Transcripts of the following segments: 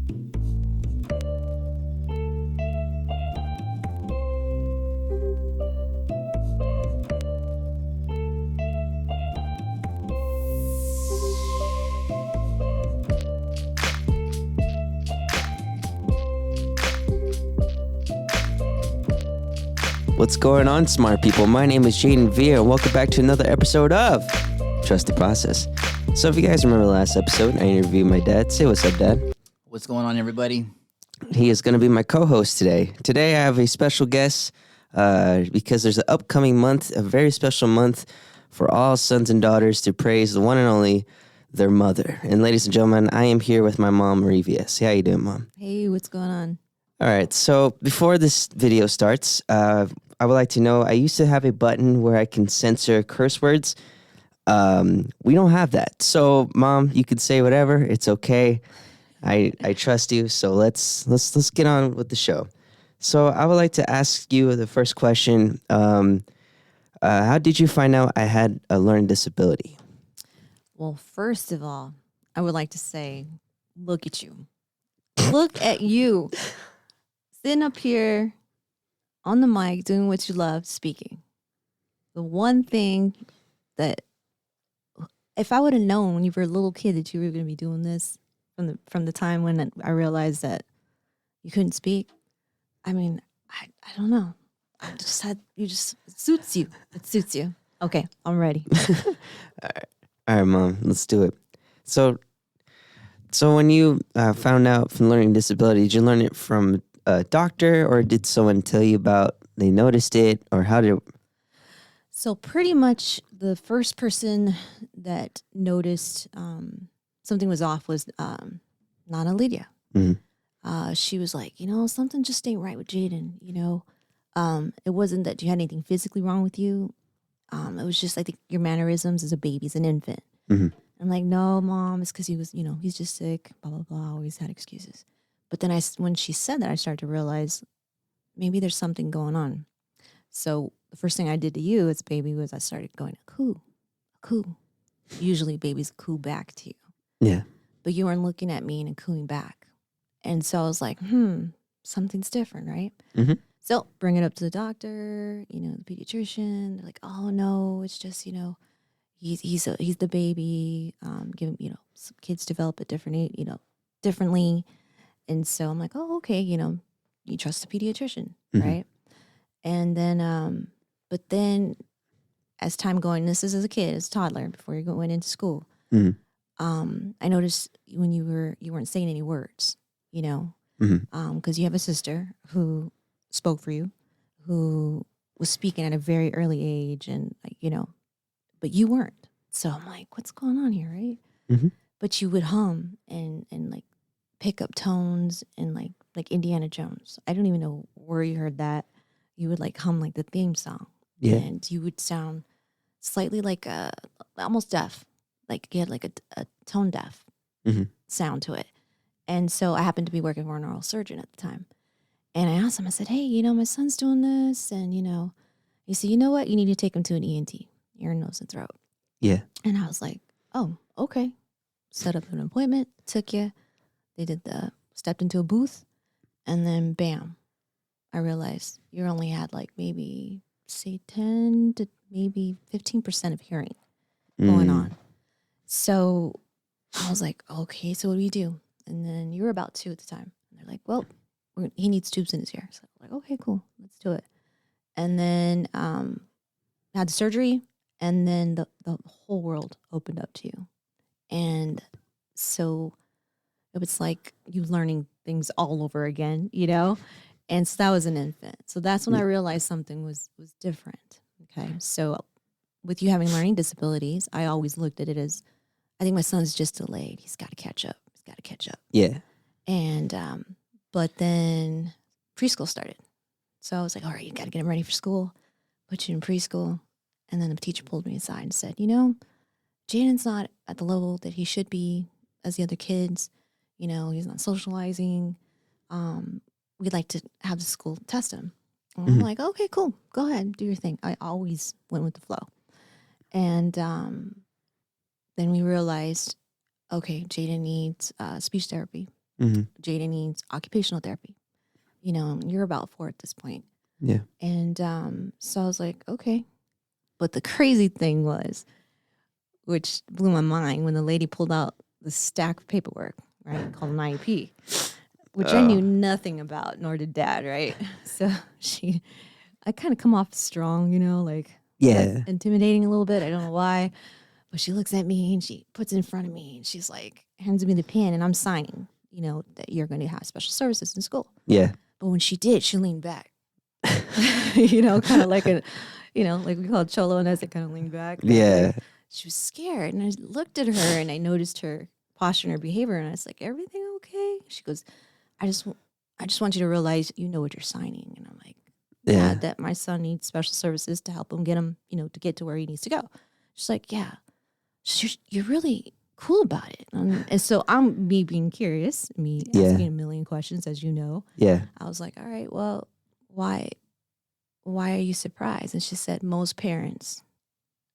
What's going on, smart people? My name is Jaden Veer, and welcome back to another episode of Trust the Process. So if you guys remember the last episode, I interviewed my dad. Say what's up, Dad. What's going on, everybody? He is going to be my co-host today. Today I have a special guest because there's an upcoming month, a very special month for all sons and daughters to praise the one and only their mother. And ladies and gentlemen, I am here with my mom, Marie V.S. How you doing, Mom? Hey, what's going on? All right, so before this video starts, I would like to know, I used to have a button where I can censor curse words. We don't have that. So, Mom, you can say whatever. It's okay. I trust you. So let's get on with the show. So I would like to ask you the first question. How did you find out I had a learning disability? Well, first of all, I would like to say, look at you. Look at you. Sitting up here on the mic, doing what you love, speaking. The one thing that, if I would have known when you were a little kid that you were going to be doing this from the time when I realized that you couldn't speak, I mean, I don't know. I just had, it suits you. It suits you. Okay, I'm ready. All right, Mom, let's do it. So when you found out from learning disability, did you learn it from a doctor, or did someone tell you about, they noticed it, or how did it? So pretty much the first person that noticed something was off was Nana Lydia. Mm-hmm. She was like, something just ain't right with Jaden, It wasn't that you had anything physically wrong with you. It was just, I think, your mannerisms as a baby, as an infant. Mm-hmm. I'm like, no, Mom, it's because he was, he's just sick, blah, blah, blah, always had excuses. But then when she said that, I started to realize maybe there's something going on. So the first thing I did to you as a baby was I started going, coo. Usually babies coo back to you. Yeah. But you weren't looking at me and cooing back. And so I was like, something's different, right? Mm-hmm. So bring it up to the doctor, the pediatrician. They're like, oh, no, it's just, he's the baby. Some kids develop at differently. And so I'm like, oh, okay, you trust the pediatrician, Mm-hmm. right? And then, but then as time going, this is as a kid, as a toddler, before you went into school, Mm-hmm. I noticed when you weren't saying any words, Mm-hmm. Because you have a sister who spoke for you, who was speaking at a very early age, and but you weren't. So I'm like, what's going on here, right? Mm-hmm. But you would hum and like pick up tones and like Indiana Jones. I don't even know where you heard that. You would like hum like the theme song. Yeah. And you would sound slightly like almost deaf. Like you had like a tone deaf Mm-hmm. sound to it. And so I happened to be working for an oral surgeon at the time. And I asked him, I said, hey, my son's doing this. And, he said, you know what? You need to take him to an ENT, ear, nose, and throat. Yeah. And I was like, oh, okay. Set up an appointment, took you. They stepped into a booth, and then bam, I realized you only had like maybe say 10 to maybe 15% of hearing going on. So I was like, okay, so what do we do? And then you were about 2 at the time. And they're like, well, he needs tubes in his ear. So I'm like, okay, cool, let's do it. And then had the surgery, and then the whole world opened up to you. And so it was like you learning things all over again, And so that was an infant. So that's when I realized something was different. Okay. So with you having learning disabilities, I always looked at it as, I think my son's just delayed. He's got to catch up. Yeah. And, but then preschool started. So I was like, all right, you got to get him ready for school, put you in preschool. And then the teacher pulled me aside and said, Jaden's not at the level that he should be as the other kids. He's not socializing. We'd like to have the school test him. And I'm like, okay, cool. Go ahead, do your thing. I always went with the flow. And then we realized, okay, Jaden needs speech therapy. Mm-hmm. Jada needs occupational therapy. You know, you're about 4 at this point. Yeah. And so I was like, okay. But the crazy thing was, which blew my mind, when the lady pulled out the stack of paperwork, right, called an IEP, which I knew nothing about, nor did Dad, right? So I kind of come off strong, you know, like Yeah. intimidating a little bit. I don't know why. But she looks at me and she puts it in front of me and she's like, hands me the pen and I'm signing, you know, that you're going to have special services in school. Yeah. But when she did, she leaned back, you know, kind of like you know, like we call it cholo, and as it kind of leaned back. Yeah. Like, she was scared. And I looked at her and I noticed her posture and her behavior. And I was like, everything okay? She goes, I just want you to realize you know what you're signing. And I'm like, yeah, that my son needs special services to help him get him, you know, to get to where he needs to go. She's like, yeah. You're really cool about it. And so I'm me being curious, me asking a million questions, as you know. Yeah. I was like, all right, well, why are you surprised? And she said, most parents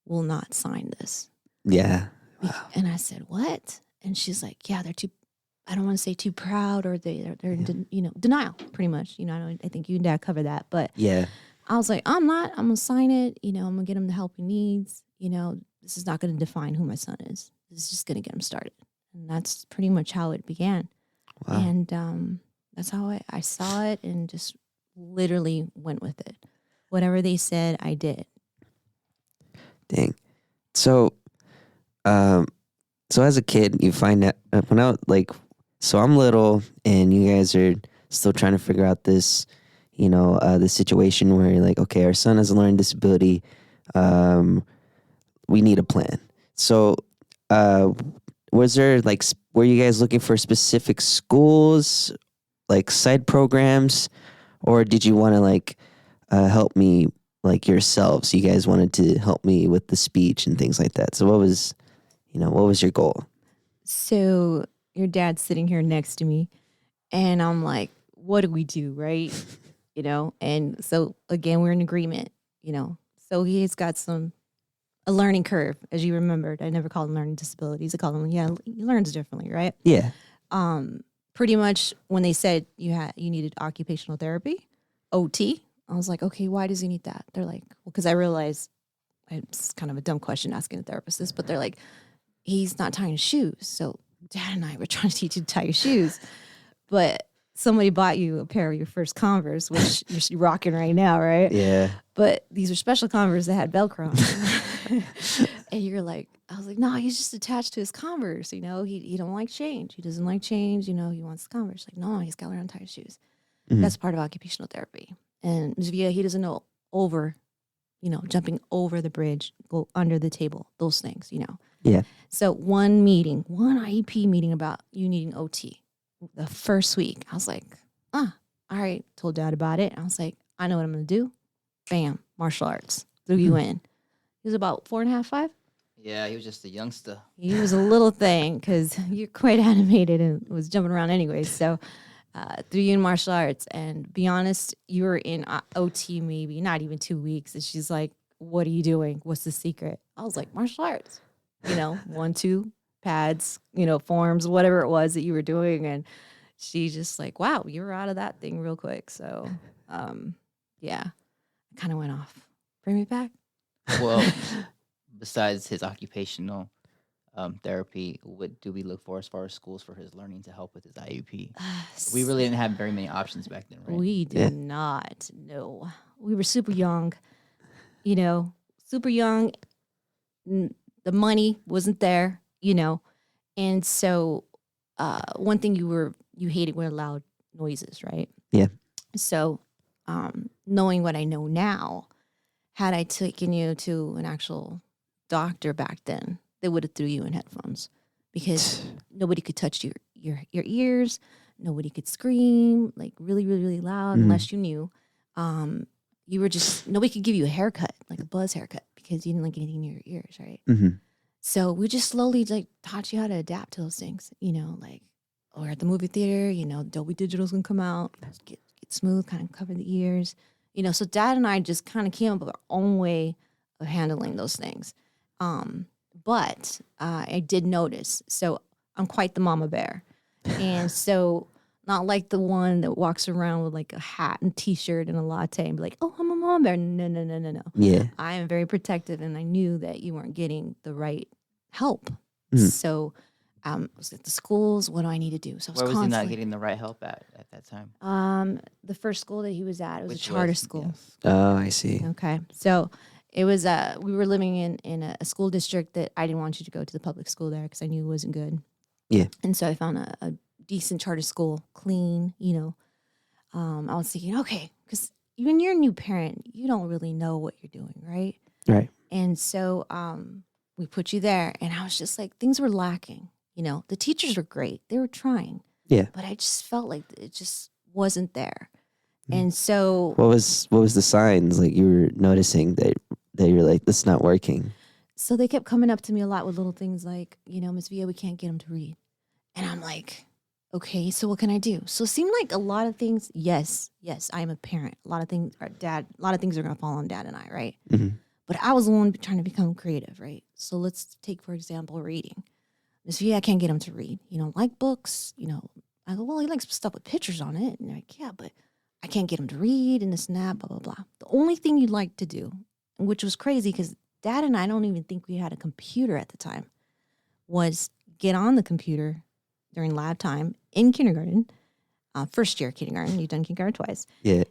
will not sign this. Yeah. Wow. And I said, what? And she's like, yeah, they're too, I don't want to say too proud, or they're you know, denial, pretty much. You know, I think you and Dad cover that. But yeah. I was like, I'm going to sign it. You know, I'm going to get him the help he needs. You know, this is not going to define who my son is. This is just going to get him started. And that's pretty much how it began. Wow. And that's how I saw it and just literally went with it. Whatever they said, I did. Dang. So, so as a kid, you find that when I like, so I'm little and you guys are still trying to figure out this, you know, the situation where you're like, okay, our son has a learning disability. We need a plan. So, was there like, were you guys looking for specific schools, like side programs, or did you want to like help me like yourselves? You guys wanted to help me with the speech and things like that. So what was your goal? So your dad's sitting here next to me and I'm like, what do we do? Right. You know? And so again, we're in agreement, you know, so he's got a learning curve, as you remembered. I never called him learning disabilities. I called him, he learns differently. Right. Yeah. Pretty much when they said you needed occupational therapy, OT, I was like, okay, why does he need that? They're like, well, because I realized it's kind of a dumb question asking a therapist this, but they're like, he's not tying his shoes. So Dad and I were trying to teach you to tie your shoes, but somebody bought you a pair of your first Converse, which you're rocking right now, right? Yeah. But these are special Converse that had Velcro on. And you're like, I was like, no, he's just attached to his Converse. You know, he don't like change. He doesn't like change. You know, he wants the Converse. Like, no, he's got to learn to tie his shoes. Mm-hmm. That's part of occupational therapy. And he doesn't know jumping over the bridge, go under the table, those things, you know. Yeah. So one IEP meeting about you needing OT. The first week, I was like, all right. Told Dad about it. I was like, I know what I'm going to do. Bam, martial arts. Threw you in. He was about 4.5, 5. Yeah, he was just a youngster. He was a little thing because you're quite animated and was jumping around anyway. So threw you in martial arts. And be honest, you were in OT maybe not even 2 weeks. And she's like, what are you doing? What's the secret? I was like, martial arts. You know, 1, 2 pads, you know, forms, whatever it was that you were doing. And she's just like, wow, you were out of that thing real quick. So, yeah, I kind of went off. Bring me back. Well, besides his occupational therapy, what do we look for as far as schools for his learning to help with his IEP? We really didn't have very many options back then, right? We did not. No, we were super young. You know, super young. The money wasn't there. You know, and so one thing you hated were loud noises, right? Yeah. So, knowing what I know now, had I taken you to an actual doctor back then, they would have threw you in headphones because nobody could touch your ears. Nobody could scream like really, really, really loud unless you knew. You were just, nobody could give you a haircut, like a buzz haircut, because you didn't like anything in your ears, right? Mm-hmm. So we just slowly like taught you how to adapt to those things, you know, like, or at the movie theater, you know, Dolby Digital's gonna come out, get smooth, kind of cover the ears. You know, so Dad and I just kind of came up with our own way of handling those things. But I did notice, so I'm quite the mama bear. And so, not like the one that walks around with like a hat and t-shirt and a latte and be like, oh, I'm a mom bear. No, no, no, no, no. Yeah. I am very protective, and I knew that you weren't getting the right help. Mhm. So I was at the schools. What do I need to do? So I was Where was he not constantly. getting the right help at that time? The first school that he was at, it was Which a charter was- school. yes. Oh, I see. Okay. So it was we were living in a school district that I didn't want you to go to the public school there because I knew it wasn't good. Yeah. And so I found a decent charter school, clean, I was thinking, okay, because when you're a new parent, you don't really know what you're doing, right? Right. And so we put you there, and I was just like, things were lacking. The teachers were great. They were trying. Yeah. But I just felt like it just wasn't there. Mm. And so What was the signs like you were noticing that you were like, this is not working? So they kept coming up to me a lot with little things like, Miss Villa, we can't get him to read. And I'm like, okay, so what can I do? So it seemed like a lot of things, yes, I am a parent. A lot of things are going to fall on dad and I, right? Mhm. But I was the one trying to become creative, right? So let's take, for example, reading. Miss Villa, I can't get him to read. You don't like books, I go, well, he likes stuff with pictures on it. And they're like, yeah, but I can't get him to read and this and that, blah, blah, blah. The only thing you'd like to do, which was crazy because Dad and I don't even think we had a computer at the time, was get on the computer during lab time in kindergarten, first year kindergarten. You've done kindergarten twice. Yeah.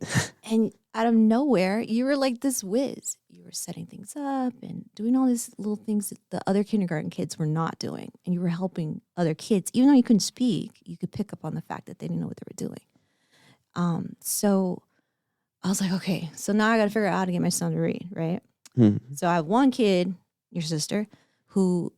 And out of nowhere, you were like this whiz. You were setting things up and doing all these little things that the other kindergarten kids were not doing. And you were helping other kids. Even though you couldn't speak, you could pick up on the fact that they didn't know what they were doing. So I was like, okay, so now I got to figure out how to get my son to read, right? Mhm. So I have one kid, your sister, who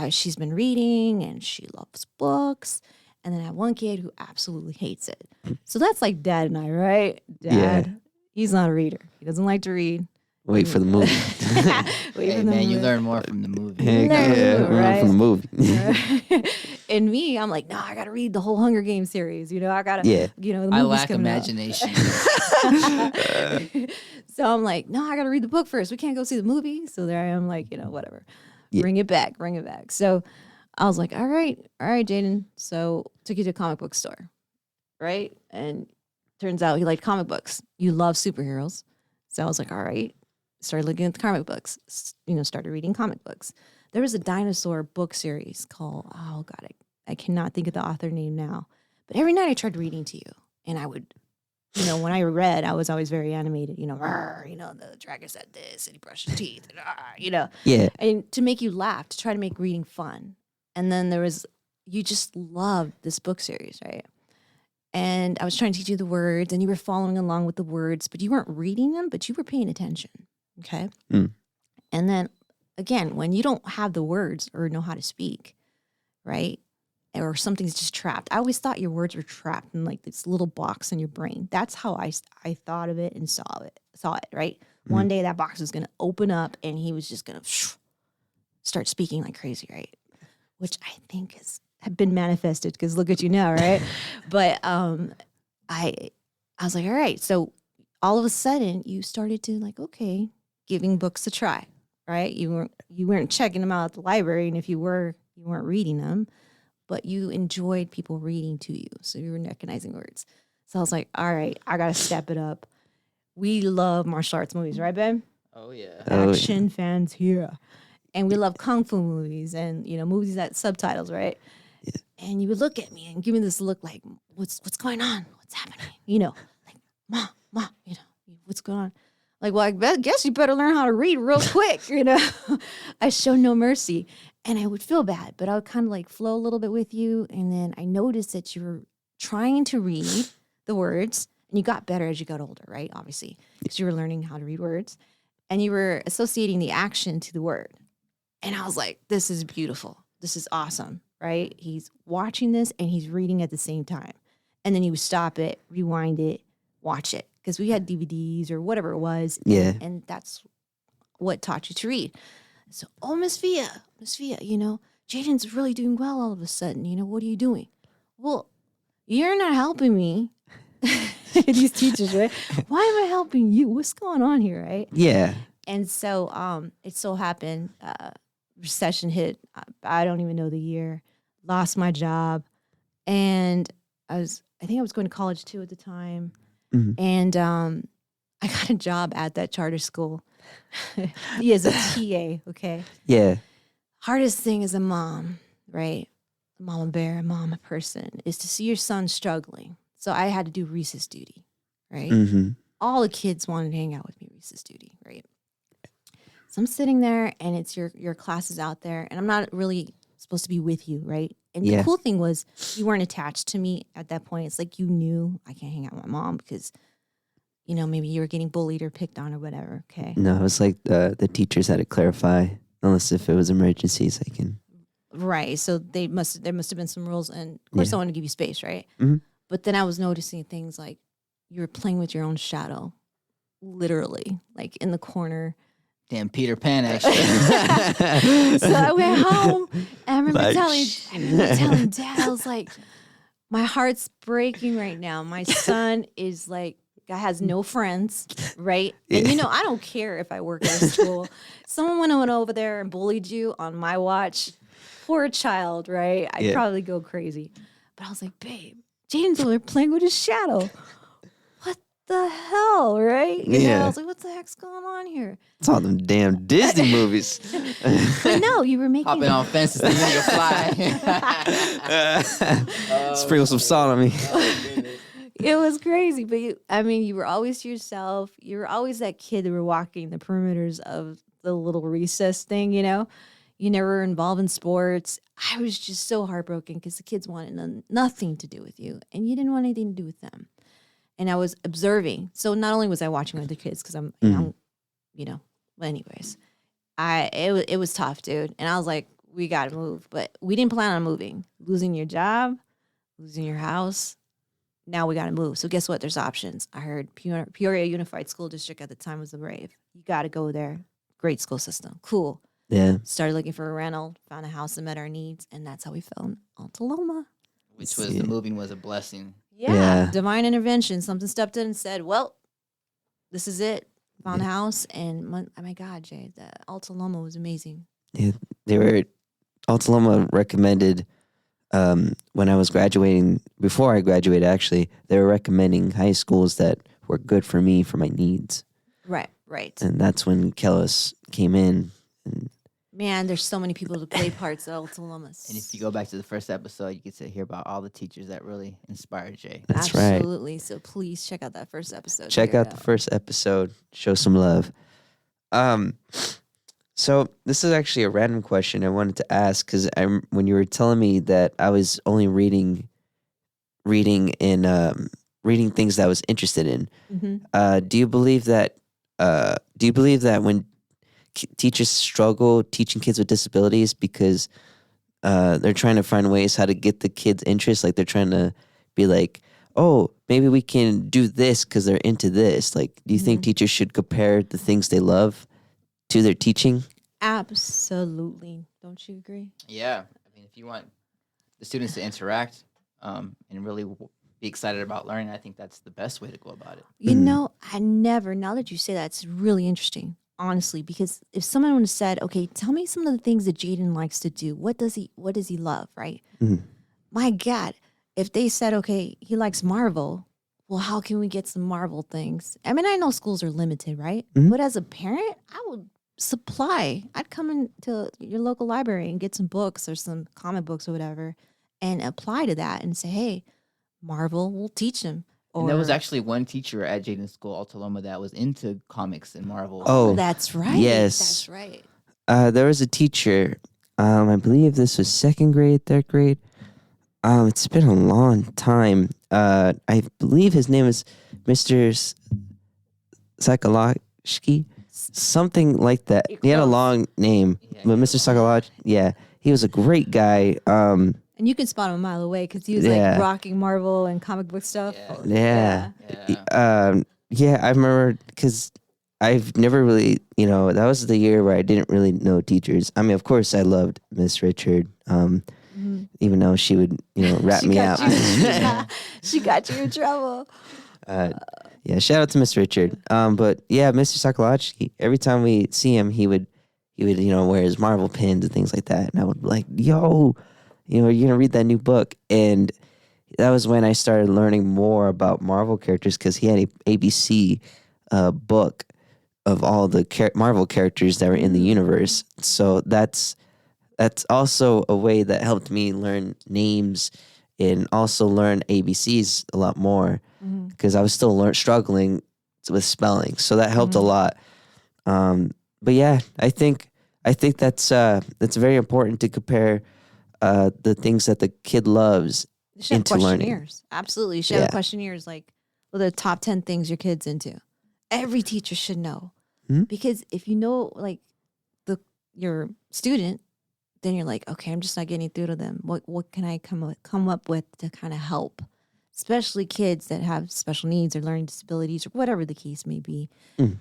she's been reading and she loves books. And then I have one kid who absolutely hates it. So that's like Dad and I, right? Dad, he's not a reader. He doesn't like to read. Wait for the movie. Wait Hey for the man, you movie. learn more from the movie. Heck Learn yeah, from it, learn from the movie. And me, I'm like, no, I got to read the whole Hunger Games series. I got to, Yeah. the I movie's lack coming out. imagination. So I'm like, no, I got to read the book first. We can't go see the movie. So there I am, like, whatever. Yeah. Bring it back. So I was like, all right, Jaden. So took you to a comic book store, right? And turns out he liked comic books. You love superheroes. So I was like, all right. Started looking at the comic books, started reading comic books. There was a dinosaur book series called, oh God, I cannot think of the author name now. But every night I tried reading to you. And I would, when I read, I was always very animated, the dragon said this and he brushed his teeth, and, Yeah. and to make you laugh, to try to make reading fun. And then you just loved this book series, right? And I was trying to teach you the words and you were following along with the words, but you weren't reading them, but you were paying attention. Okay. Mm. And then again, when you don't have the words or know how to speak, right? Or something's just trapped. I always thought your words were trapped in like this little box in your brain. That's how I thought of it and saw it, right? Mm. One day that box was going to open up and he was just going to start speaking like crazy, right? Which I think have been manifested because look at you now, right? But I was like, all right. So all of a sudden you started to like, okay, giving books a try, right? You weren't checking them out at the library, and if you were, you weren't reading them, but you enjoyed people reading to you, so you were recognizing words. So I was like, all right, I gotta step it up. We love martial arts movies, right, Ben? Oh yeah. Oh, Action fans here, and we love kung fu movies and movies that subtitles, right? Yeah. And you would look at me and give me this look like, what's going on? What's happening? Like, ma, what's going on? Like, well, I guess you better learn how to read real quick, I show no mercy. And I would feel bad, but I would kind of like flow a little bit with you. And then I noticed that you were trying to read the words, and you got better as you got older, right? Obviously, because you were learning how to read words. And you were associating the action to the word. And I was like, this is beautiful. This is awesome, right? He's watching this and he's reading at the same time. And then you would stop it, rewind it, watch it. Because we had DVDs or whatever it was. Yeah. And that's what taught you to read. So, Miss Villa, Jaden's really doing well all of a sudden. What are you doing? Well, you're not helping me. These teachers, right? Why am I helping you? What's going on here, right? Yeah. And so it so happened, recession hit. I don't even know the year. Lost my job. and I think I was going to college too at the time, Mhm. and I got a job at that charter school. He is a TA, okay? Yeah. Hardest thing as a mom, right? Mama bear, mama person, is to see your son struggling. So I had to do recess duty, right? Mm-hmm. All the kids wanted to hang out with me recess duty, right? So I'm sitting there and it's your classes out there and I'm not really supposed to be with you, right? And Yeah. the cool thing was you weren't attached to me at that point. It's like you knew I can't hang out with my mom because, maybe you were getting bullied or picked on or whatever, okay? No, it was like the teachers had to clarify, unless if it was emergencies, I can. Right. So there must have been some rules and of course Yeah. I want to give you space, right? Mhm. But then I was noticing things like you were playing with your own shadow, literally, like in the corner. Damn Peter Pan action. So I went home and I remember Like, telling Dad, I was like, my heart's breaking right now. My son is like, guy has no friends, right? And Yeah. I don't care if I work at a school. Someone went over there and bullied you on my watch. Poor child, right? I'd Yeah. probably go crazy. But I was like, babe, Jaden's over there playing with his shadow. What the hell, right? Yeah. I was like, what the heck's going on here? It's all them damn Disney movies. But no, you were making Hopping on fences thinking you can fly. Sprinkle some salt on me. It was crazy, but you were always yourself. You were always that kid that were walking the perimeters of the little recess thing, You never were involved in sports. I was just so heartbroken because the kids wanted nothing to do with you, and you didn't want anything to do with them. And I was observing. So not only was I watching other kids because I'm, but anyways, it was tough, dude. And I was like, we got to move, but we didn't plan on moving. Losing your job, losing your house. Now we got to move. So guess what? There's options. I heard Peoria Unified School District at the time was the rave. You got to go there. Great school system. Cool. Yeah. Started looking for a rental, found a house that met our needs, and that's how we found Altaloma. Which was the moving was a blessing. Yeah. Divine intervention. Something stepped in and said, well, this is it. Found a house, and oh my God, Jay, the Altaloma was amazing. Yeah. Altaloma recommended, when I was graduating, before I graduated actually, they were recommending high schools that were good for me, for my needs. Right. And that's when Kellis came in. And Man, there's so many people to play parts at Altaloma. And if you go back to the first episode, you get to hear about all the teachers that really inspired Jay. That's right. Absolutely. So please check out that first episode. Check out the first episode. Show some love. So this is actually a random question I wanted to ask because when you were telling me that I was only reading things that I was interested in. Mm-hmm. Do you believe that? When teachers struggle teaching kids with disabilities because they're trying to find ways how to get the kids' interest, like they're trying to be like, oh, maybe we can do this because they're into this. Like, do you think teachers should compare the things they love to their teaching? Absolutely. Don't you agree? Yeah. I mean, if you want the students to interact and really be excited about learning, I think that's the best way to go about it. Now that you say that, it's really interesting, honestly, because if someone would have said, okay, tell me some of the things that Jaden likes to do. What does he love, right? Mhm. My God, if they said, okay, he likes Marvel, well, how can we get some Marvel things? I mean, I know schools are limited, right? Mhm. But as a parent, I would supply. I'd come into your local library and get some books or some comic books or whatever and apply to that and say, hey, Marvel will teach them. And there was actually one teacher at Jaden's school, Altaloma, that was into comics and Marvel. Oh, that's right. yes. That's right. There was a teacher. I believe this was second grade, third grade. It's been a long time. I believe his name is Mr. Psychologski, something like that. You're He had a close. long name, Yeah, but he Mr. had a long Psycholog, yeah, he was a great guy. And you can spot him a mile away because he was Yeah. like rocking Marvel and comic book stuff. Yeah. Yeah. Yeah. I remember because I've never really, that was the year where I didn't really know teachers. I mean, of course, I loved Miss Richard, even though she would, rat She me got out. you- She got you in trouble. Yeah, shout out to Miss Richard. But yeah, Mr. Sokolowski, every time we see him, he would, wear his Marvel pins and things like that. And I would be like, yo, you're gonna read that new book. And that was when I started learning more about Marvel characters because he had a ABC book of all the Marvel characters that were in the universe. So that's also a way that helped me learn names and also learn ABCs a lot more because I was still struggling with spelling. So that helped a lot. But yeah, I think that's very important to compare the things that the kid loves You should have into learning. questionnaires. Absolutely. You should have questionnaires like, what are the top 10 things your kid's into? Every teacher should know. Because if you know, like, your student, then you're like, okay, I'm just not getting through to them. What can I come up with to kind of help? Especially kids that have special needs or learning disabilities or whatever the case may be.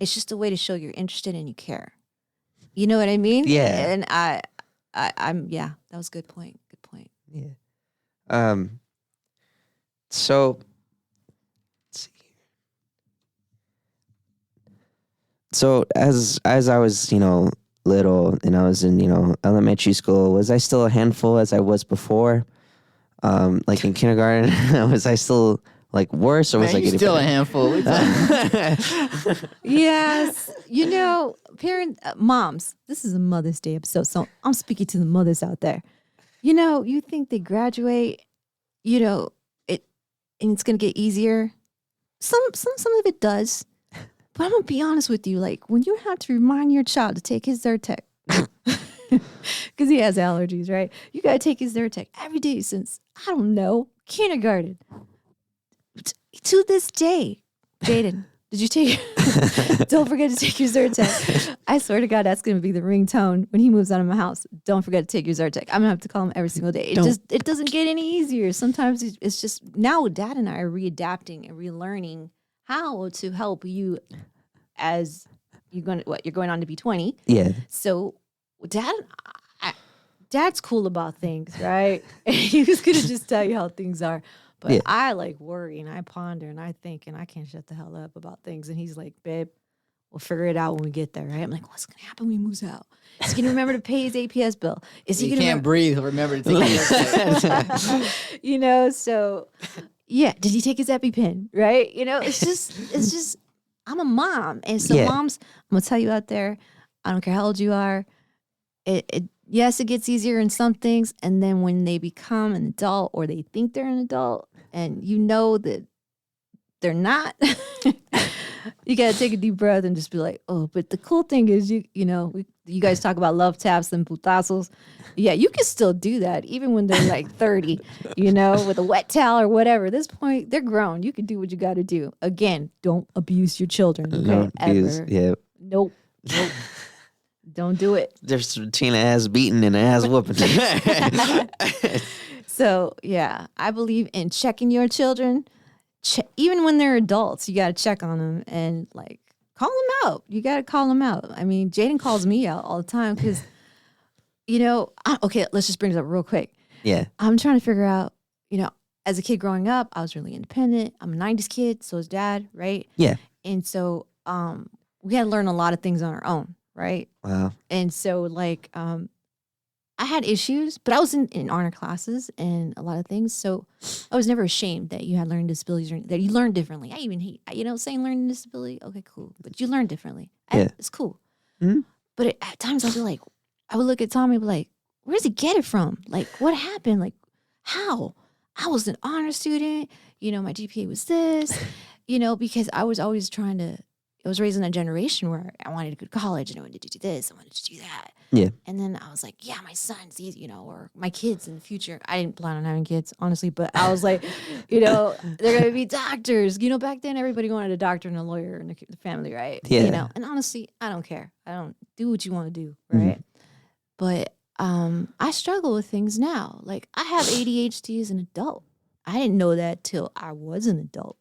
It's just a way to show you're interested and you care. You know what I mean? Yeah. And I'm that was a good point. Good point. Yeah. So let's see. So as I was, little and I was in, elementary school, was I still a handful as I was before? Like in kindergarten, was I still like worse or was I Man, getting you're still a better? handful. What you talking- Yes. Moms, this is a Mother's Day episode, so I'm speaking to the mothers out there. You think they graduate, it and it's gonna get easier. Some of it does. But I'm gonna be honest with you, like when you have to remind your child to take his Zyrtec, because he has allergies, right? You gotta take his Zyrtec every day since, I don't know, kindergarten. To this day, Jaden, did you take? Don't forget to take your Zyrtec. I swear to God, that's gonna be the ringtone when he moves out of my house. Don't forget to take your Zyrtec. I'm gonna have to call him every single day. It doesn't get any easier. Sometimes it's just now. Dad and I are readapting and relearning how to help you as you're going on to be 20. Yeah. So Dad's cool about things, right? He was gonna just tell you how things are. But Yeah. I like worry and I ponder and I think and I can't shut the hell up about things. And he's like, babe, we'll figure it out when we get there, right? I'm like, what's gonna happen when he moves out? Is he gonna remember to pay his APS bill? Is he You gonna can't breathe. Remember to take your So yeah, did he take his EpiPen? Right? It's just I'm a mom. And so moms, I'm gonna tell you out there, I don't care how old you are, yes, it gets easier in some things, and then when they become an adult or they think they're an adult and you know that they're not, you gotta take a deep breath and just be like, oh, but the cool thing is you guys talk about love taps and putazos. Yeah, you can still do that even when they're like 30, with a wet towel or whatever. At this point, they're grown. You can do what you gotta do. Again, don't abuse your children. Okay? Don't abuse, Ever. yeah. Nope. Don't do it. There's between an ass beating and an ass whooping. So yeah, I believe in checking your children. Even when they're adults, you got to check on them and like call them out. You got to call them out. I mean, Jaden calls me out all the time because, okay, let's just bring this up real quick. Yeah. I'm trying to figure out, as a kid growing up, I was really independent. I'm a 90s kid, so is dad, right? Yeah. And so we had to learn a lot of things on our own, right? Wow. And so like I had issues, but I was in honor classes and a lot of things. So I was never ashamed that you had learning disabilities or that you learned differently. I even hate, saying learning disability. Okay, cool. But you learn differently. Yeah. It's cool. Mhm. But at times I'd be like, I would look at Tommy and be like, where does he get it from? Like, what happened? Like, how? I was an honor student. My GPA was this, because I was always I was raised in a generation where I wanted to go to college and I wanted to do this, I wanted to do that. Yeah. And then I was like, yeah, my sons, or my kids in the future. I didn't plan on having kids, honestly, but I was like, they're going to be doctors. Back then everybody wanted a doctor and a lawyer in the family, right? Yeah. And honestly, I don't care. I don't do what you want to do, right? But I struggle with things now. Like I have ADHD as an adult. I didn't know that till I was an adult.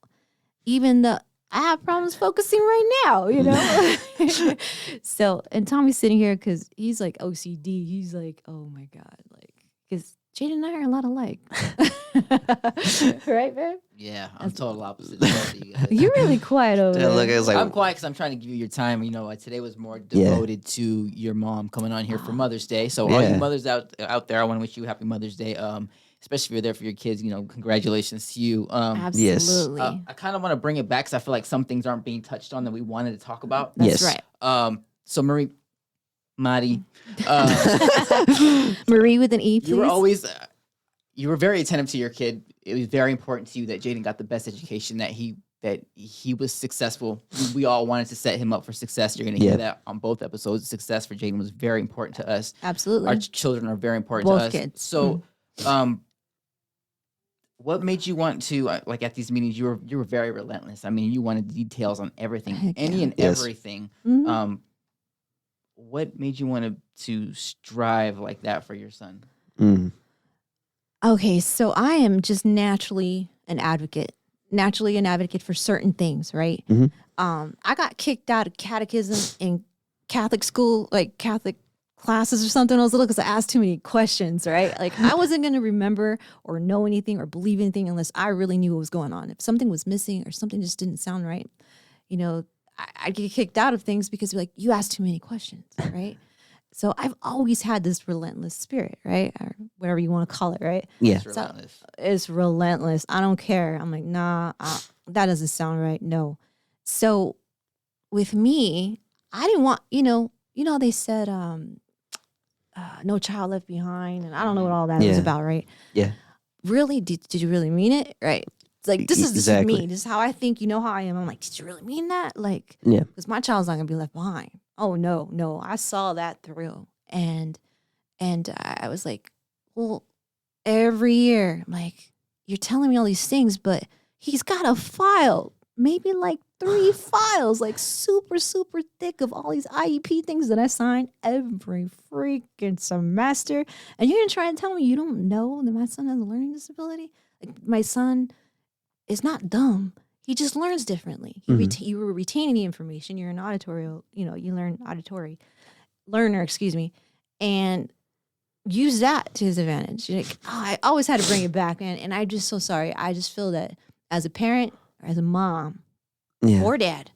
Even though I have problems focusing right now, So, and Tommy's sitting here because he's like OCD. He's like, oh my God. Like, because Jaden and I are a lot alike. Right, babe? Yeah, I'm total opposite of both of you guys. You're really quiet over there. Look, it's like, I'm quiet because I'm trying to give you your time. Today was more devoted to your mom coming on here for Mother's Day. So all Yeah. you mothers out there, I want to wish you a happy Mother's Day. especially if you're there for your kids, congratulations to you. Yes. Absolutely. I kind of want to bring it back because I feel like some things aren't being touched on that we wanted to talk about. That's Yes. right. So Mari, Marie with an E, please. you were always, you were very attentive to your kid. It was very important to you that Jaden got the best education, that he was successful. We all wanted to set him up for success. You're going to hear that on both episodes. Success for Jaden was very important to us. Absolutely. Our children are very important Both to us. kids. So, what made you want to like at these meetings? You were very relentless. I mean, you wanted details on everything, Heck any yeah. and Yes. everything. Mhm. What made you want to strive like that for your son? Mm. Okay, so I am just naturally an advocate for certain things, right? Mhm. I got kicked out of catechism in Catholic school, like Catholic classes or something when I was little because I asked too many questions, right? Like I wasn't going to remember or know anything or believe anything unless I really knew what was going on. If something was missing or something just didn't sound right, I'd get kicked out of things because like you asked too many questions, right? So I've always had this relentless spirit, right? Or whatever you want to call it, right? Yeah. It's relentless. It's relentless. I don't care. I'm like, nah, that doesn't sound right. No. So with me, I didn't want, how they said, no child left behind. And I don't know what all that was Yeah. about, right? Yeah. Really? Did you really mean it? Right. It's like, this is Exactly. me. This is how I think. You know how I am. I'm like, did you really mean that? Like, Yeah. because my child's not going to be left behind. Oh, no. I saw that through. And I was like, well, every year, I'm like, you're telling me all these things, but he's got a file, maybe like 3 files, like super, super thick of all these IEP things that I sign every freaking semester. And you're going to try and tell me you don't know that my son has a learning disability? Like, my son is not dumb. He just learns differently. You were retaining the information. You're an you learn auditory learner, and use that to his advantage. You're like, I always had to bring it back, man. And I'm just so sorry. I just feel that as a parent or as a mom Yeah. or dad,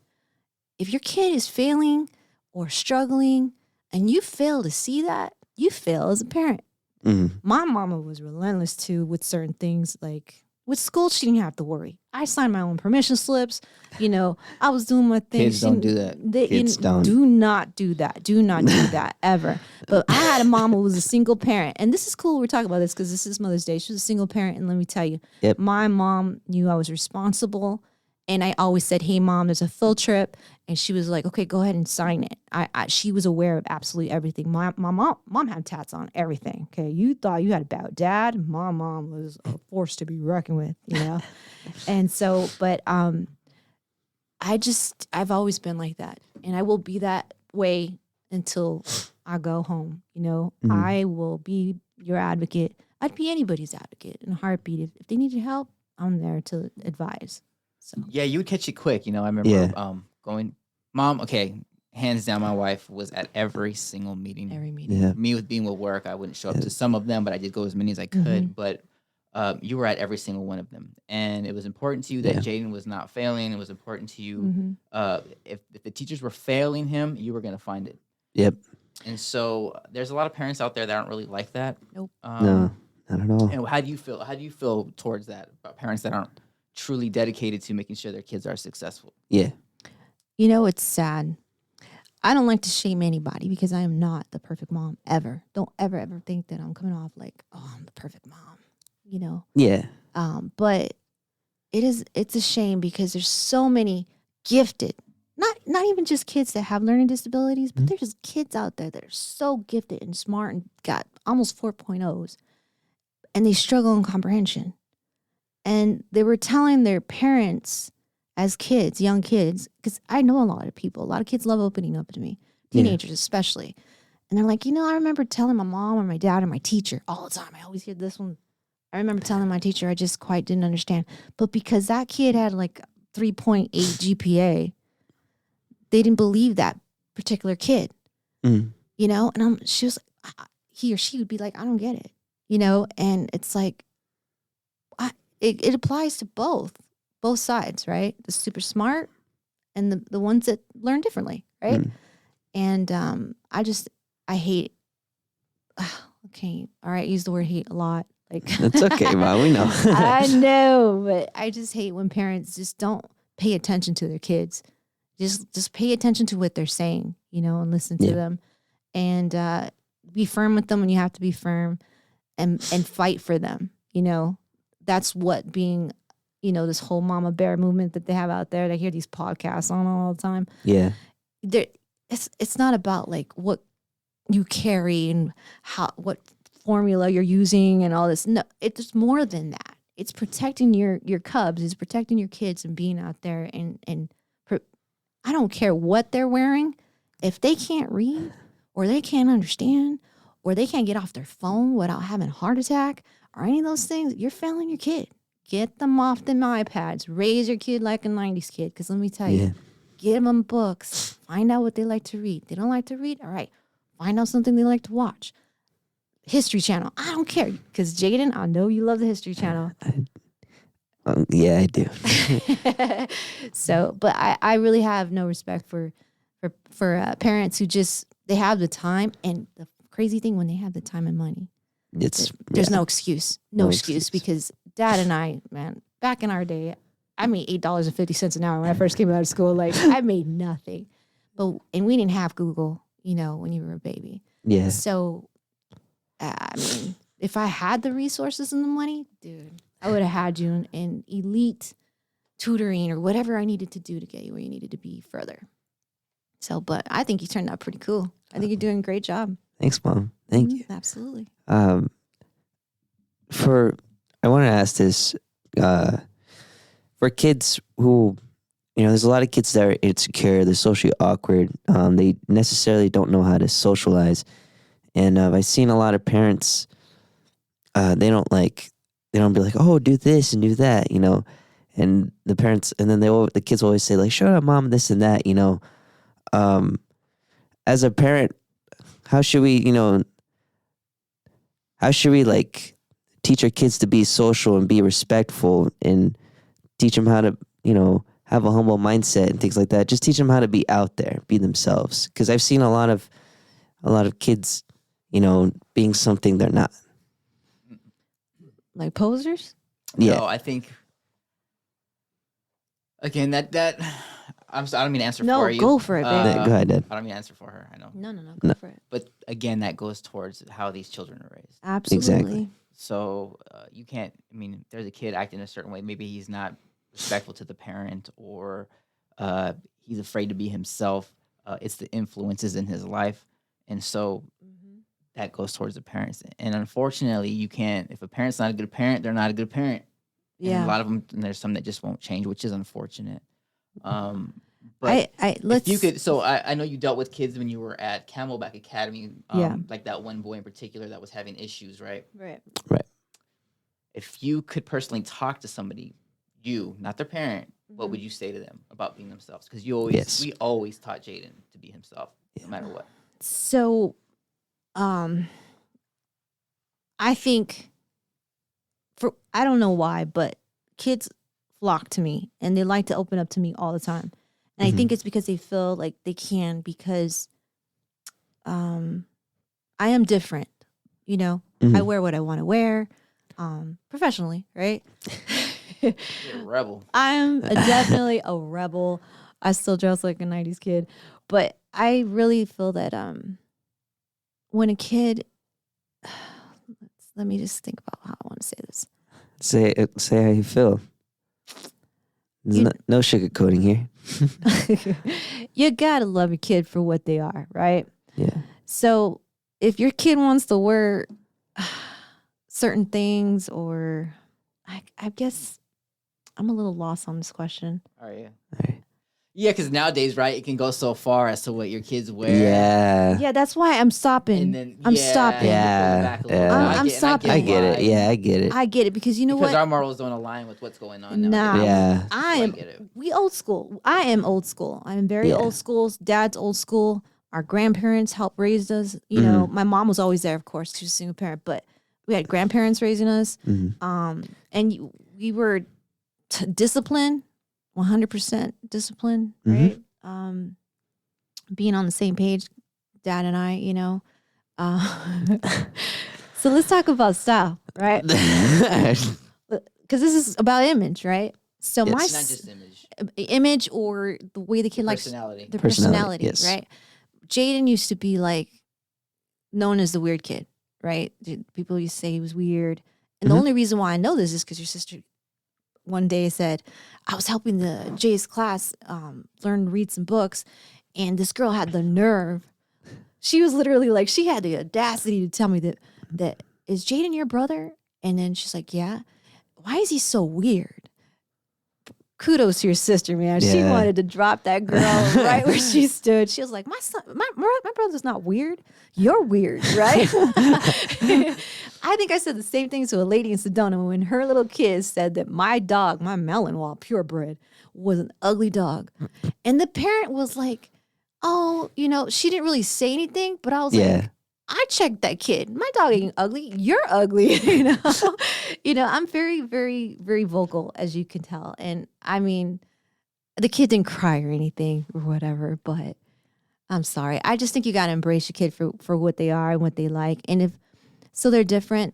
if your kid is failing or struggling and you fail to see that, you fail as a parent. Mhm. My mama was relentless too with certain things. Like with school, she didn't have to worry. I signed my own permission slips. I was doing my thing. Kids don't do that. Kids don't. Do not do that. Do not do that ever. But I had a mom who was a single parent. And this is cool. We're talking about this because this is Mother's Day. She was a single parent. And let me tell you, Yep. my mom knew I was responsible. And I always said, hey, mom, there's a field trip. And she was like, okay, go ahead and sign it. She was aware of absolutely everything. My mom had tats on everything. Okay, you thought you had a bad dad. My mom was a force to be reckoned with, And so, but I've always been like that. And I will be that way until I go home. I will be your advocate. I'd be anybody's advocate in a heartbeat. If they need your help, I'm there to advise. So Yeah, you would catch it quick. I remember going, Mom, okay, hands down, my wife was at every single meeting. every meeting. Yeah. Me with being with work, I wouldn't show up to some of them, but I did go as many as I could. But you were at every single one of them. And it was important to you that Jaden was not failing. It was important to you. If the teachers were failing him, you were going to find it. Yep. And so there's a lot of parents out there that aren't really like that. Nope. No, not at all. And how do you feel? How do you feel towards that, about parents that aren't truly dedicated to making sure their kids are successful? Yeah. It's sad. I don't like to shame anybody because I am not the perfect mom ever. Don't ever think that I'm coming off like, oh, I'm the perfect mom. Yeah. But it's a shame because there's so many gifted, not even just kids that have learning disabilities, but there's just kids out there that are so gifted and smart and got almost 4.0s, and they struggle in comprehension. And they were telling their parents as kids, young kids, because I know a lot of people. A lot of kids love opening up to me, teenagers especially. And they're like, I remember telling my mom or my dad or my teacher all the time. I always hear this one. I remember telling my teacher I just quite didn't understand. But because that kid had like 3.8 GPA, they didn't believe that particular kid. And she was like, he or she would be like, I don't get it. And it's like, it applies to both sides, right? The super smart and the ones that learn differently, right? And I hate, okay, all right, I use the word hate a lot. Like It's okay, Mom. We know. I know, but I just hate when parents just don't pay attention to their kids. Just pay attention to what they're saying, and listen to Yeah. them, and be firm with them when you have to be firm, and fight for them. That's what being, this whole mama bear movement that they have out there. I hear these podcasts on all the time. Yeah. It's not about like what you carry and what formula you're using and all this. No, it's more than that. It's protecting your cubs. It's protecting your kids and being out there and I don't care what they're wearing. If they can't read or they can't understand or they can't get off their phone without having a heart attack or any of those things, you're failing your kid. Get them off them iPads. Raise your kid like a 90s kid. Because let me tell you, give them books. Find out what they like to read. They don't like to read? All right. Find out something they like to watch. History Channel. I don't care. Because Jaden, I know you love the History Channel. Yeah, I do. So, but I really have no respect for parents who they have the time, and the crazy thing, when they have the time and money, there's no excuse, no excuse, because Dad and I, man, back in our day, I made $8.50 an hour when I first came out of school. Like I made nothing, and we didn't have Google, when you were a baby. Yeah. So, I mean, if I had the resources and the money, dude, I would have had you in elite tutoring or whatever I needed to do to get you where you needed to be further. So, but I think you turned out pretty cool. I think you're doing a great job. Thanks, Mom. Thank you. Absolutely. I want to ask this, for kids who, there's a lot of kids that are insecure, they're socially awkward, they necessarily don't know how to socialize. And I've seen a lot of parents, they don't be like, oh, do this and do that, and the parents, and then the kids always say like, shut up, Mom, this and that, as a parent, how should we like teach our kids to be social and be respectful and teach them how to, have a humble mindset and things like that. Just teach them how to be out there, be themselves. Because I've seen a lot of kids, being something they're not. Like posers? Yeah. No, I think again that I don't mean to answer No, for you. go for it, baby. Go ahead, Dad. I don't mean to answer for her. I know. No, go for it. But again, that goes towards how these children are raised. Absolutely. Exactly. So you can't. I mean, there's a kid acting a certain way. Maybe he's not respectful to the parent, or he's afraid to be himself. It's the influences in his life, and so that goes towards the parents. And unfortunately, you can't. If a parent's not a good parent, they're not a good parent. Yeah. And a lot of them, and there's some that just won't change, which is unfortunate. But let's. if you could, so I know you dealt with kids when you were at Camelback Academy. Yeah. Like that one boy in particular that was having issues, right? Right. If you could personally talk to somebody, not their parent, what would you say to them about being themselves? Because we always taught Jaden to be himself, no matter what. So, I think I don't know why, but kids flock to me and they like to open up to me all the time. And I think it's because they feel like they can, because I am different, I wear what I want to wear, professionally, right? You're a rebel. I'm definitely a rebel. I still dress like a 90s kid, but I really feel that when a kid, let me just think about how I want to say this. Say how you feel. No sugarcoating here. You gotta love your kid for what they are, right? Yeah. So if your kid wants to wear certain things, or I guess I'm a little lost on this question. All right. All right. Yeah, because nowadays, right, it can go so far as to what your kids wear. Yeah. Yeah, that's why I'm stopping. And then I'm stopping. I'm stopping. I get it. Yeah, I get it. I get it, because because what? our morals don't align with what's going on Nah. nowadays. Yeah. get it. We old school. I am old school. I'm very old school. Dad's old school. Our grandparents helped raise us. My mom was always there, of course, she was a single parent, but we had grandparents raising us. And we were disciplined, 100% disciplined, right? Being on the same page, Dad and I, So let's talk about style, right? Because this is about image, right? So Yes. my It's not just image. image or the way the kid likes Personality. their Personality, personality, yes. right? Jaden used to be like known as the weird kid, right? People used to say he was weird. And the Mhm. only reason why I know this is because your sister one day said, I was helping Jay's class learn to read some books, and this girl had the nerve. She was literally like, she had the audacity to tell me that is Jaden your brother? And then she's like, yeah. Why is he so weird? Kudos to your sister, man. She Yeah. wanted to drop that girl right where she stood. She was like, my brother's not weird. You're weird, right? I think I said the same thing to a lady in Sedona when her little kid said that my dog, my Malinois purebred, was an ugly dog. And the parent was like, oh, she didn't really say anything, but I was Yeah. like, I checked that kid. My dog ain't ugly. You're ugly. I'm very, very, very vocal, as you can tell. And I mean, the kid didn't cry or anything or whatever, but I'm sorry. I just think you got to embrace your kid for what they are and what they like. And if so they're different,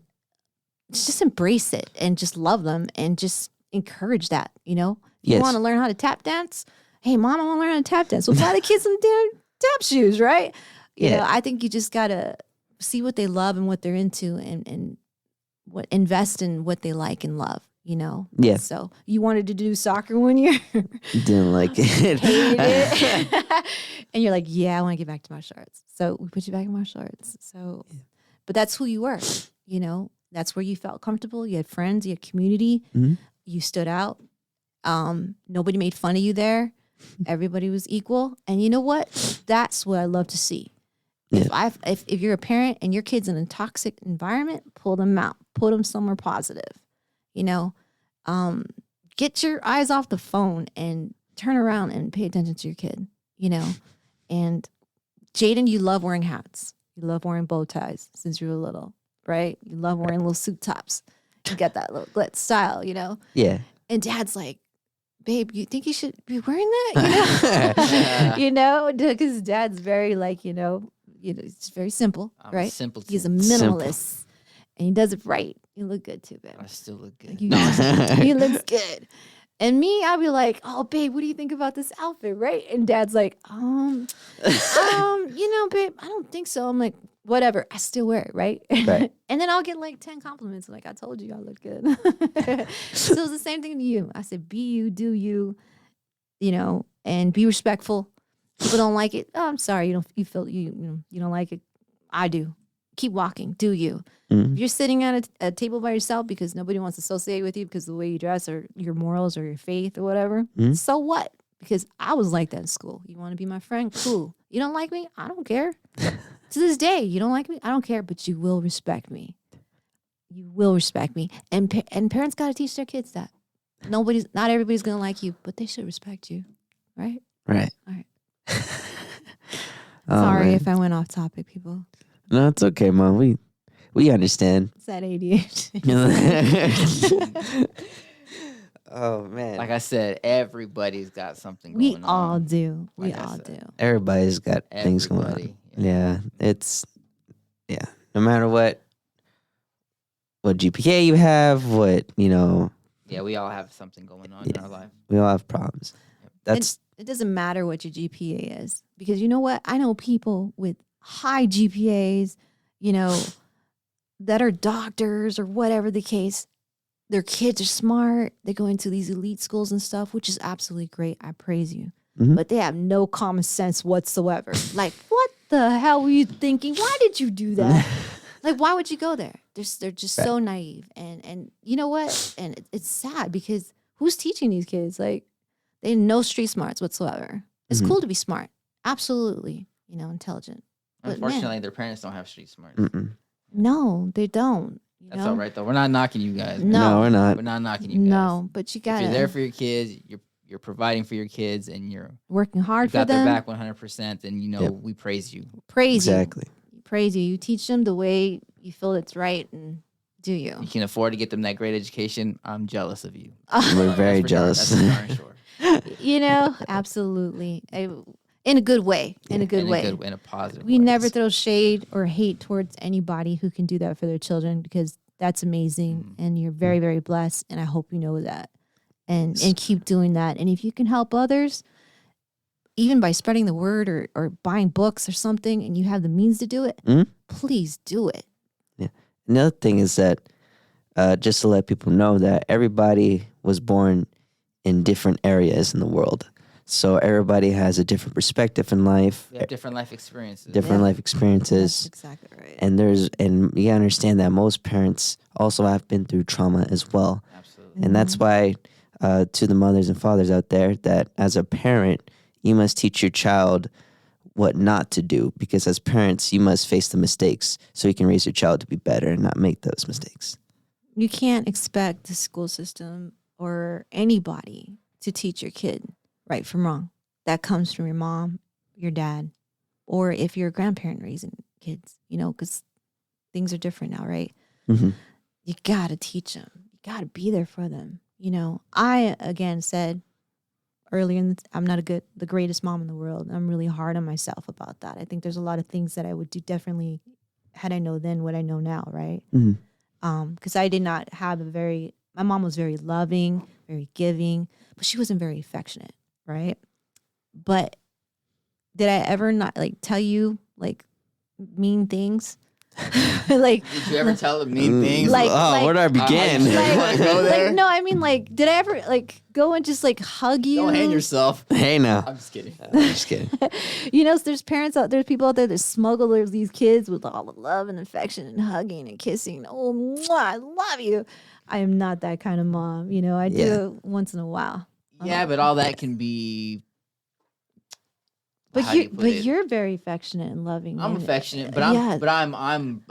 just embrace it and just love them and just encourage that, If you Yes. want to learn how to tap dance, hey, mom, I want to learn how to tap dance. Well, buy the kids some damn tap shoes, right? Yeah. I think you just got to see what they love and what they're into and what invest in what they like and love, Yeah. So you wanted to do soccer one year, Didn't like it. hated it. And you're like, yeah, I want to get back to martial arts. So we put you back in martial arts. So, but that's who you were, that's where you felt comfortable. You had friends, you had community, Mhm. you stood out. Nobody made fun of you there. Everybody was equal. And you know what? That's what I love to see. If you're a parent and your kid's in a toxic environment, pull them out, put them somewhere positive. Get your eyes off the phone and turn around and pay attention to your kid. And Jaden, you love wearing hats. You love wearing bow ties since you were little, right? You love wearing little suit tops. You got that little glitz style, Yeah. And Dad's like, babe, you think you should be wearing that? Because Dad's very it's very simple, I'm a right? simpleton. He's a minimalist, and he does it right. You look good too, babe. I still look good. He looks good. And me, I'll be like, oh, babe, what do you think about this outfit, right? And Dad's like, babe, I don't think so. I'm like, whatever, I still wear it, right? Right. And then I'll get like 10 compliments, like, I told you I look good. So it's the same thing to you. I said, be you, do you, and be respectful. People don't like it. Oh, I'm sorry. You don't like it. I do. Keep walking. Do you? Mhm. If you're sitting at a table by yourself because nobody wants to associate with you because of the way you dress or your morals or your faith or whatever, so what? Because I was like that in school. You want to be my friend? Cool. You don't like me? I don't care. To this day, you don't like me? I don't care, but you will respect me. You will respect me. And parents got to teach their kids that. Not everybody's going to like you, but they should respect you. Right? Right. All right. Oh, Sorry man. if I went off topic, people. No, it's okay, Mom. We understand. It's that ADHD. Oh man. Like I said, everybody's got something We going on. all do. We Like I all said. do. Everybody's got things going on. Everybody, Yeah. No matter what GPA you have, Yeah, we all have something going on in our life. we all have problems. That's It doesn't matter what your GPA is because you know what? I know people with high GPAs, that are doctors or whatever the case. Their kids are smart. They go into these elite schools and stuff, which is absolutely great. I praise you. Mhm. But they have no common sense whatsoever. Like, what the hell were you thinking? Why did you do that? Like, why would you go there? They're just so naive. And you know what? And it's sad because who's teaching these kids? Like, they have no street smarts whatsoever. It's cool to be smart. Absolutely. Intelligent. But Unfortunately, man, their parents don't have street smarts. no, they don't. That's all right though. We're not knocking you guys. No. we're not. We're not knocking you guys. No, but you If gotta you're there for your kids, you're providing for your kids, and you're working hard you for got their them. back 100%. And Yep. we praise you. Praise Exactly. you. Praise you. You teach them the way you feel it's right, and do you? You can afford to get them that great education. I'm jealous of you. We're very That's for darn- jealous. that's for darn sure. Absolutely. in a good way. In a good way. In a positive We way. never throw shade or hate towards anybody who can do that for their children, because that's amazing, and you're very, very blessed. And I hope you know that, and keep doing that. And if you can help others, even by spreading the word or buying books or something, and you have the means to do it, please do it. Yeah. Another thing is that just to let people know that everybody was born in different areas in the world. So everybody has a different perspective in life. We have different life experiences. Different life experiences. That's exactly right. And you gotta understand that most parents also have been through trauma as well. Absolutely. And that's why to the mothers and fathers out there, that as a parent, you must teach your child what not to do, because as parents, you must face the mistakes so you can raise your child to be better and not make those mistakes. You can't expect the school system or anybody to teach your kid right from wrong. That comes from your mom, your dad, or if you're a grandparent raising kids, because things are different now, right? Mm-hmm. You got to teach them. You got to be there for them. I, again, said earlier, I'm not the greatest mom in the world. I'm really hard on myself about that. I think there's a lot of things that I would do differently had I know then what I know now, right? Mm-hmm. Because I did not have my mom was very loving, very giving, but she wasn't very affectionate, right? But did I ever not tell you mean things? Did you ever tell them mean things? Where do I begin? Go there? No, I mean, did I ever go and just hug you? Don't hang yourself. Hey, now. I'm just kidding. There's parents there's people out there that smuggle these kids with all the love and affection and hugging and kissing. Oh, mwah, I love you. I am not that kind of mom. I do it once in a while. Yeah, but all that can be. But you're very affectionate and loving. I'm affectionate, but I'm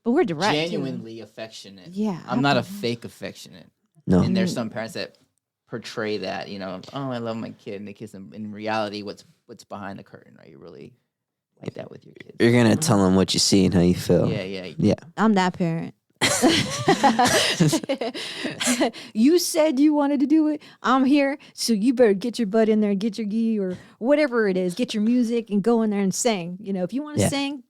But we're direct. genuinely affectionate. Yeah, I'm not a fake affectionate. No. And there's some parents that portray that, I love my kid, and they kiss them. In reality, what's behind the curtain, right? You really like that with your kids. You're going to tell them what you see and how you feel. Yeah. I'm that parent. You said you wanted to do it. I'm here, so you better get your butt in there and get your gi or whatever it is. Get your music and go in there and sing. If you want to sing,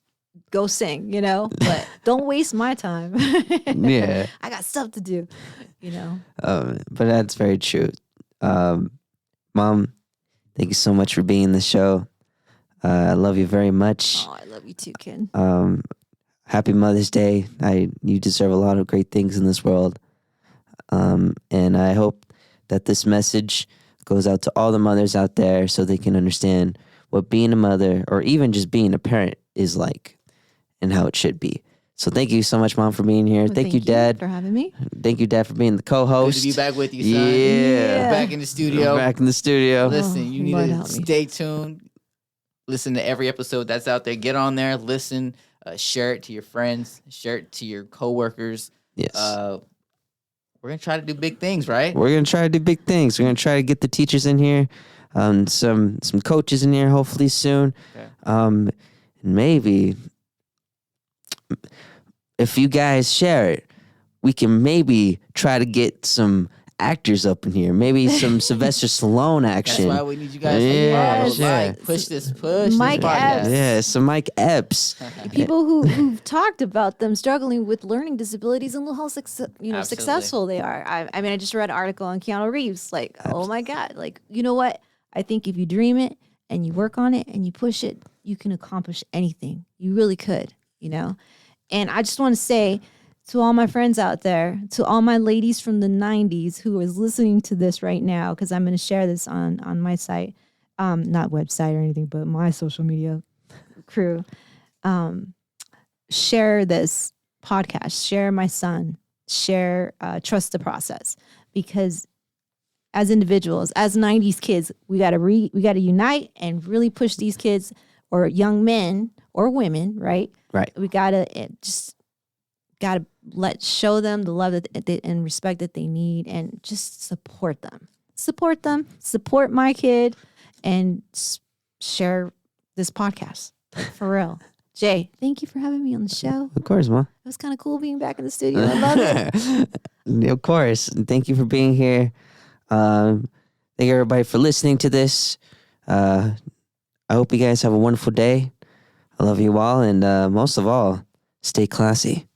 go sing. But don't waste my time. Yeah, I got stuff to do. But that's very true. Mom, thank you so much for being in the show. I love you very much. Oh, I love you too, kid. Happy Mother's Day. You deserve a lot of great things in this world. And I hope that this message goes out to all the mothers out there so they can understand what being a mother or even just being a parent is like and how it should be. So thank you so much, Mom, for being here. Well, thank you, Dad, for having me. Thank you, Dad, for being the Good co-host. to be back with you, son. Yeah. Back in the studio. We're back in the studio. Listen, you need Lord to help me. stay tuned. Listen to every episode that's out there. Get on there. Listen. Share it to your friends. Share it to your coworkers. Yes. We're gonna try to do big things, right? We're going to try to do big things. We're going to try to get the teachers in here, some coaches in here hopefully soon. Okay. And maybe if you guys share it, we can maybe try to get some actors up in here. Maybe some Sylvester Stallone action. That's why we need you guys Yeah, to sure. push this Mike podcast. Epps. Yeah, some Mike Epps. People who've talked about them struggling with learning disabilities and how successful they are. I mean, I just read an article on Keanu Reeves. Oh my God. You know what? I think if you dream it and you work on it and you push it, you can accomplish anything. You really could, And I just want to say to all my friends out there, to all my ladies from the 90s who is listening to this right now, because I'm going to share this on my site, not website or anything, but my social media crew. Share this podcast, share my son, share Trust the Process, because as individuals, as 90s kids, we got to unite and really push these kids or young men or women, right? Right. We got to show them the love and respect that they need, and just support them, support my kid, and share this podcast for real. Jay, thank you for having me on the show. Of course, Mom. It was kind of cool being back in the studio. I love it. Of course. And thank you for being here. Thank everybody for listening to this. I I hope you guys have a wonderful day. I love you all, and most of all, stay classy.